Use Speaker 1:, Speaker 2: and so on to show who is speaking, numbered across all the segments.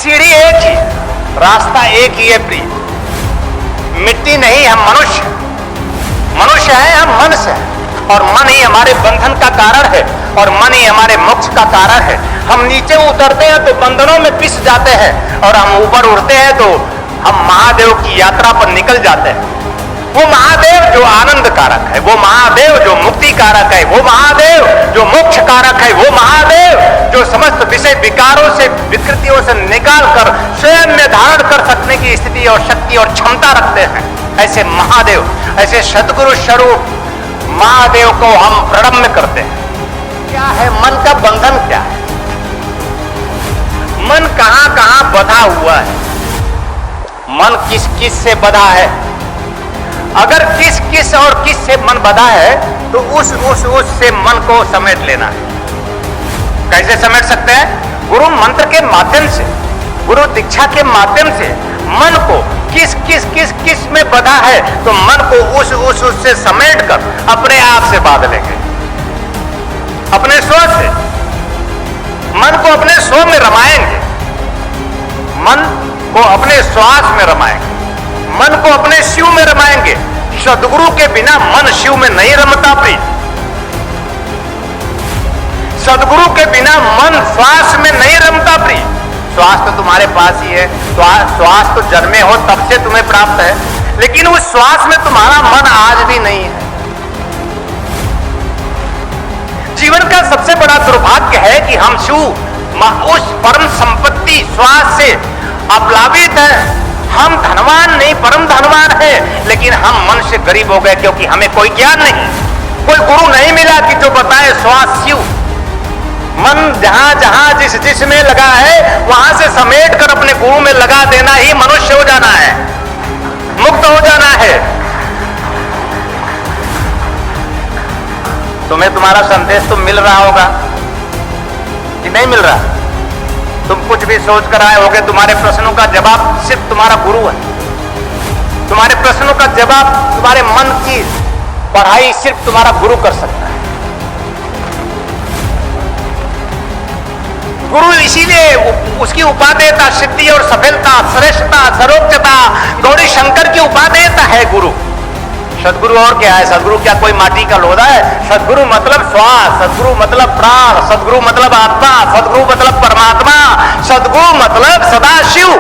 Speaker 1: सीढ़ी एक ही, रास्ता एक ही है प्रिय। मिट्टी नहीं, हम मनुष्य, मनुष्य है, हम मनुष्य है, और मन ही हमारे बंधन का कारण है, और मन ही हमारे मोक्ष का कारण है। हम नीचे उतरते हैं तो बंधनों में पिस जाते हैं, और हम ऊपर उड़ते हैं तो हम महादेव की यात्रा पर निकल जाते हैं। वो महादेव जो आनंद कारक है, वो महादेव जो मुक्ति कारक है, वो महादेव जो मोक्ष कारक है, वो महादेव जो समस्त विषय विकारों से, विकृतियों से निकाल कर स्वयं में धारण कर सकने की स्थिति और शक्ति और क्षमता रखते हैं। ऐसे महादेव, ऐसे सद्गुरु स्वरूप महादेव को हम प्रणम्य करते हैं। क्या है मन का बंधन? क्या है मन? कहां कहां बंधा हुआ है मन? किस किस से बंधा है? अगर किस किस और किस से मन बंधा है तो उस से मन को समेट लेना है। कैसे समेट सकते हैं? गुरु मंत्र के माध्यम से, गुरु दीक्षा के माध्यम से मन को किस किस किस किस में बंधा है तो मन को उस से समेट कर अपने आप से बांध लेंगे। अपने स्व से मन को अपने स्व में रमाएंगे, मन को अपने श्वास में रमाएंगे, मन को अपने शिव में रमाएंगे। सद्गुरु के बिना मन शिव में नहीं रमता प्रिय। सद्गुरु के बिना मन श्वास में नहीं रमता प्रिय। श्वास तो तुम्हारे पास ही है, श्वास तो जन्मे हो तब से तुम्हें प्राप्त है, लेकिन उस श्वास में तुम्हारा मन आज भी नहीं है। जीवन का सबसे बड़ा दुर्भाग्य है कि हम शिव उस परम संपत्ति श्वास से अप्लावित है। हम धनवान नहीं, परम धनवान है, लेकिन हम मन से गरीब हो गए क्योंकि हमें कोई ज्ञान नहीं, कोई गुरु नहीं मिला कि जो बताए श्वास शिव। मन जहां जहां जिस में लगा है वहां से समेट कर अपने गुरु में लगा देना ही मनुष्य हो जाना है, मुक्त हो जाना है। तुम्हें तुम्हारा संदेश तो मिल रहा होगा कि नहीं मिल रहा? तुम कुछ भी सोच कर आए होगे, तुम्हारे प्रश्नों का जवाब सिर्फ तुम्हारा गुरु है। तुम्हारे प्रश्नों का जवाब, तुम्हारे मन की पढ़ाई सिर्फ तुम्हारा गुरु कर सकता है। गुरु इसीलिए उसकी सिद्धि और सफलता, श्रेष्ठता, सर्वोच्चता गौरी शंकर की उपादेयता है गुरु। सदगुरु और क्या है? सदगुरु क्या कोई माटी का लोधा है? सदगुरु मतलब श्वास, सदगुरु मतलब प्राण, सदगुरु मतलब आत्मा, सदगुरु मतलब परमात्मा, सदगुरु मतलब सदाशिव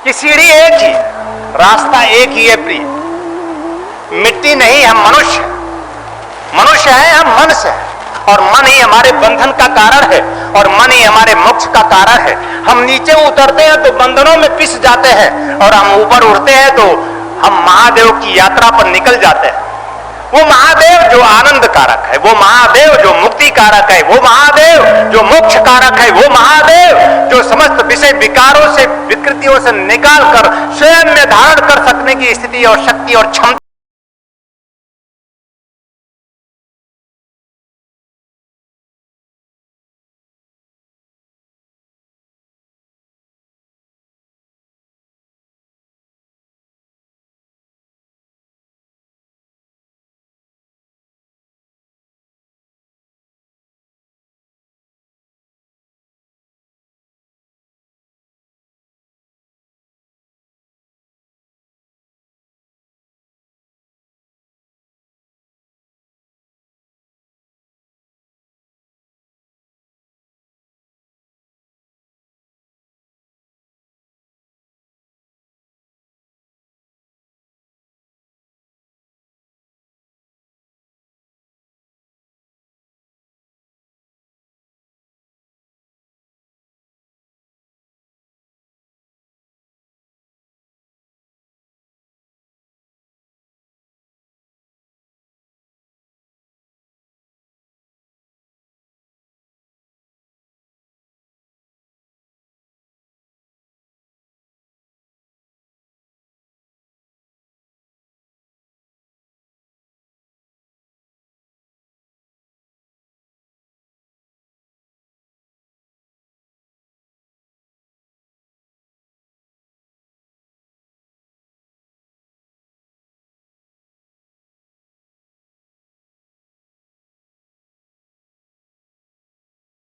Speaker 1: की सीढ़ी एक ही, रास्ता एक ही है प्रिय। मिट्टी नहीं, हम मनुष्य, मनुष्य है, हम मनुष्य है, और मन ही हमारे बंधन का कारण है, और मन ही हमारे मोक्ष का कारण है। हम नीचे उतरते हैं तो बंधनों में पिस जाते हैं, और हम ऊपर उड़ते हैं तो हम महादेव की यात्रा पर निकल जाते हैं। वो महादेव जो आनंद कारक है, वो महादेव जो मुक्ति कारक है, वो महादेव जो मोक्ष कारक है, वो महादेव जो समस्त विषय विकारों से, विकृतियों से निकाल कर स्वयं में धारण कर सकने की स्थिति और शक्ति और क्षमता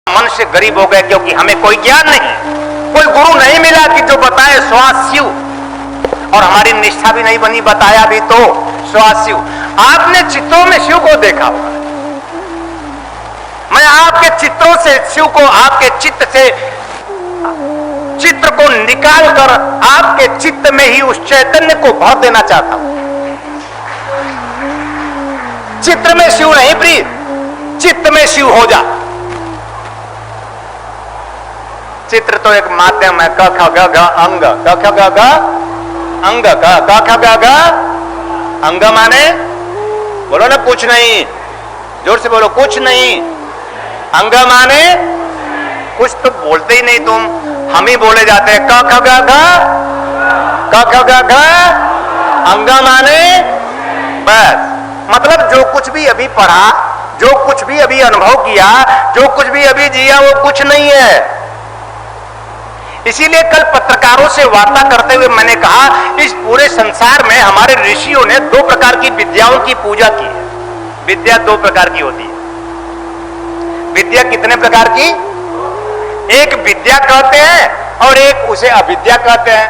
Speaker 1: मन से गरीब हो गए क्योंकि हमें कोई ज्ञान नहीं, कोई गुरु नहीं मिला कि जो बताए स्वास्थ्य शिव, और हमारी निष्ठा भी नहीं बनी, बताया भी तो स्वास्थ्य शिव। आपने चित्रों में शिव को देखा होगा, मैं आपके चित्रों से शिव को, आपके चित्त से चित्र को निकाल कर आपके चित्त में ही उस चैतन्य को भर देना चाहता हूं। चित्र में शिव नहीं प्रिय, चित्त में शिव हो जा। चित्र तो एक माध्यम है, क ख ग घ अंग, क ख ग घ अंग, क ख ग घ अंग माने, बोलो ना कुछ नहीं, जोर से बोलो कुछ नहीं। अंग माने कुछ तो बोलते ही नहीं तुम, हम ही बोले जाते हैं। क ख ग घ, क ख ग घ अंग माने बस, मतलब जो कुछ भी अभी पढ़ा, जो कुछ भी अभी अनुभव किया, जो कुछ भी अभी जिया, वो कुछ नहीं है। इसीलिए कल पत्रकारों से वार्ता करते हुए मैंने कहा, इस पूरे संसार में हमारे ऋषियों ने दो प्रकार की विद्याओं की पूजा की है। विद्या दो प्रकार की होती है। विद्या कितने प्रकार की? एक विद्या कहते हैं और एक उसे अविद्या कहते हैं।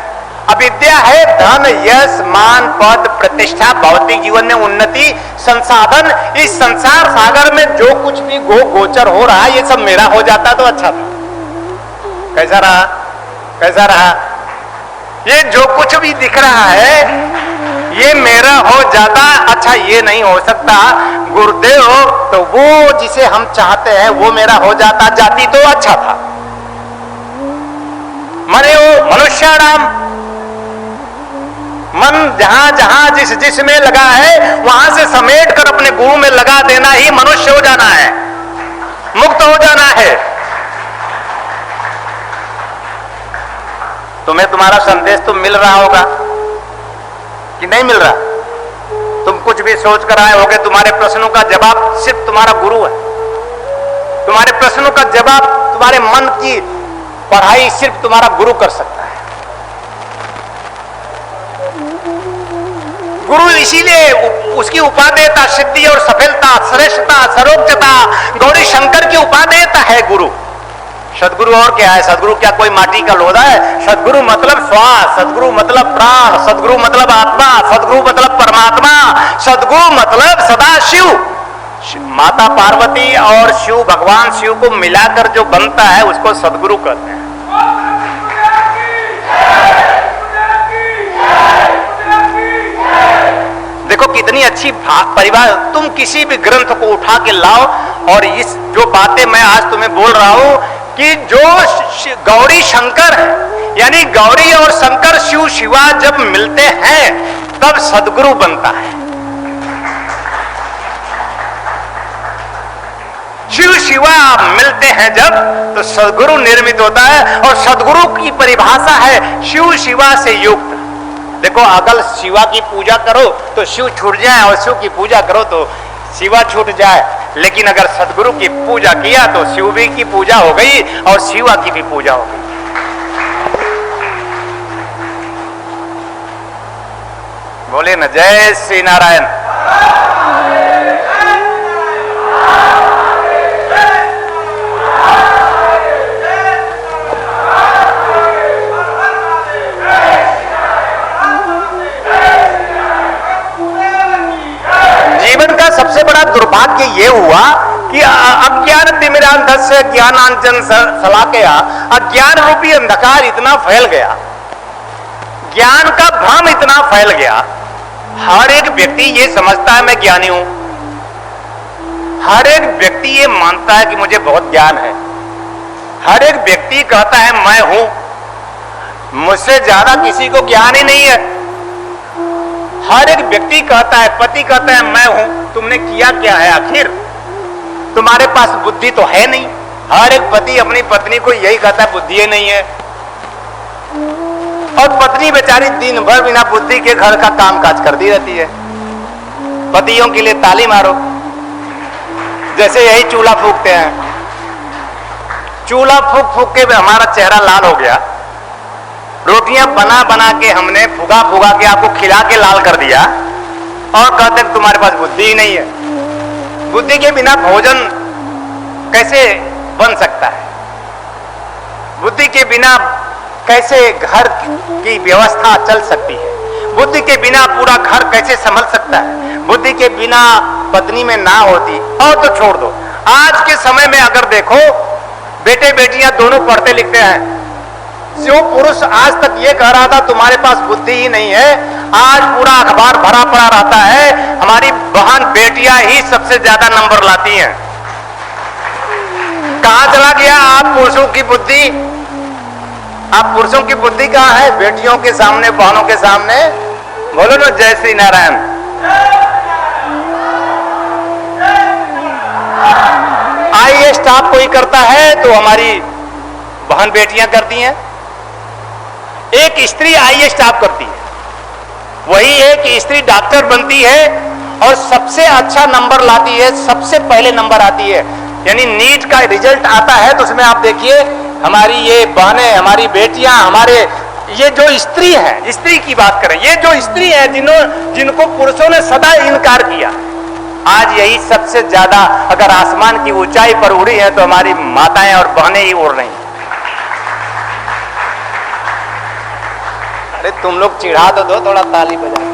Speaker 1: अविद्या है धन, यश, मान, पद, प्रतिष्ठा, भौतिक जीवन में उन्नति, संसाधन। इस संसार सागर में जो कुछ भी गोचर हो रहा है, ये सब मेरा हो जाता तो अच्छा था। कैसा रहा? कैसा रहा? ये जो कुछ भी दिख रहा है ये मेरा हो जाता, अच्छा ये नहीं हो सकता गुरुदेव, तो वो जिसे हम चाहते हैं वो मेरा हो जाता, जाती तो अच्छा था। मने वो मनुष्याणाम, मन जहां जहां जिस जिस में लगा है वहां से समेट कर अपने गुरु में लगा देना ही मनुष्य हो जाना है, मुक्त हो जाना है। तुम्हें तुम्हारा संदेश तो मिल रहा होगा कि नहीं मिल रहा? तुम कुछ भी सोच कर आए होगे, तुम्हारे प्रश्नों का जवाब सिर्फ तुम्हारा गुरु है। तुम्हारे प्रश्नों का जवाब, तुम्हारे मन की पढ़ाई सिर्फ तुम्हारा गुरु कर सकता है। गुरु इसीलिए उसकी उपादेयता, सिद्धि और सफलता, श्रेष्ठता, सर्वोच्चता गौरी शंकर की उपादेयता है गुरु। सदगुरु और क्या है? सदगुरु क्या कोई माटी का लोधा है? सदगुरु मतलब श्वास, सदगुरु मतलब प्राण, सदगुरु मतलब आत्मा, सदगुरु मतलब परमात्मा, सदगुरु मतलब सदाशिव। माता पार्वती और शिव, भगवान शिव को मिलाकर जो बनता है उसको सदगुरु कहते हैं। देखो कितनी अच्छी परिभाषा। तुम किसी भी ग्रंथ को उठा के लाओ और इस जो बातें मैं आज तुम्हें बोल रहा हूं कि जो गौरी शंकर है, यानी गौरी और शंकर, शिव शिवा जब मिलते हैं तब सदगुरु बनता है। शिव शिवा मिलते हैं जब तो सदगुरु निर्मित होता है। और सदगुरु की परिभाषा है शिव शिवा से युक्त। देखो अगर शिवा की पूजा करो तो शिव छूट जाए और शिव की पूजा करो तो शिवा छूट जाए, लेकिन अगर सदगुरु की पूजा किया तो शिव भी की पूजा हो गई और शिवा की भी पूजा हो गई। बोले न जय श्री नारायण। जीवन का सबसे बड़ा दुर्भाग्य यह हुआ कि अज्ञान तिमिरांधस्य ज्ञानांजन शलाकया, अज्ञान रूपी अंधकार इतना फैल गया, ज्ञान का भ्रम इतना फैल गया। हर एक व्यक्ति ये समझता है मैं ज्ञानी हूं, हर एक व्यक्ति ये मानता है कि मुझे बहुत ज्ञान है, हर एक व्यक्ति कहता है मैं हूं, मुझसे ज्यादा किसी को ज्ञान ही नहीं है। हर एक व्यक्ति कहता है, पति कहता है मैं हूं, तुमने किया क्या है आखिर? तुम्हारे पास बुद्धि तो है नहीं। हर एक पति अपनी पत्नी को यही कहता है बुद्धि नहीं है, और पत्नी बेचारी दिन भर बिना बुद्धि के घर का काम काज करती रहती है। पतियों के लिए ताली मारो, जैसे यही चूल्हा फूकते हैं, चूल्हा फूक फूक के हमारा चेहरा लाल हो गया। रोटियां बना बना के हमने फुगा फुगा के आपको खिला के लाल कर दिया और कहते हैं तुम्हारे पास बुद्धि ही नहीं है। बुद्धि के बिना भोजन कैसे बन सकता है? बुद्धि के बिना कैसे घर की व्यवस्था चल सकती है, बुद्धि के बिना पूरा घर कैसे संभल सकता है, बुद्धि के बिना पत्नी में ना होती। और तो छोड़ दो, आज के समय में अगर देखो बेटे बेटियां दोनों पढ़ते लिखते हैं। जो पुरुष आज तक ये कह रहा था तुम्हारे पास बुद्धि ही नहीं है, आज पूरा अखबार भरा पड़ा रहता है हमारी बहन बेटियां ही सबसे ज्यादा नंबर लाती हैं। कहां चला गया आप पुरुषों की बुद्धि? आप पुरुषों की बुद्धि कहां है? बेटियों के सामने, बहनों के सामने बोलो ना जय श्री नारायण। आईएएस स्टाफ कोई करता है तो हमारी बहन बेटियां करती हैं। एक स्त्री आईएएस स्टाफ करती है, वही एक स्त्री डॉक्टर बनती है और सबसे अच्छा नंबर लाती है, सबसे पहले नंबर आती है। यानी नीट का रिजल्ट आता है तो उसमें आप देखिए हमारी ये बहनें, हमारी बेटियां, हमारे ये जो स्त्री है, स्त्री की बात करें, ये जो स्त्री है जिनको पुरुषों ने सदा इनकार किया, आज यही सबसे ज्यादा अगर आसमान की ऊंचाई पर उड़ी है तो हमारी माताएं और बहनें ही उड़ रही हैं। अरे तुम लोग चिढ़ा तो दो, थोड़ा ताली बजा।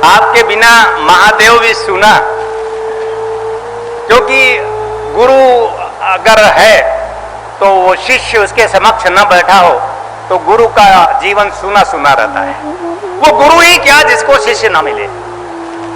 Speaker 1: आपके बिना महादेव भी सुना, क्योंकि गुरु अगर है तो वो शिष्य उसके समक्ष न बैठा हो तो गुरु का जीवन सुना सुना रहता है। वो गुरु ही क्या जिसको शिष्य ना मिले।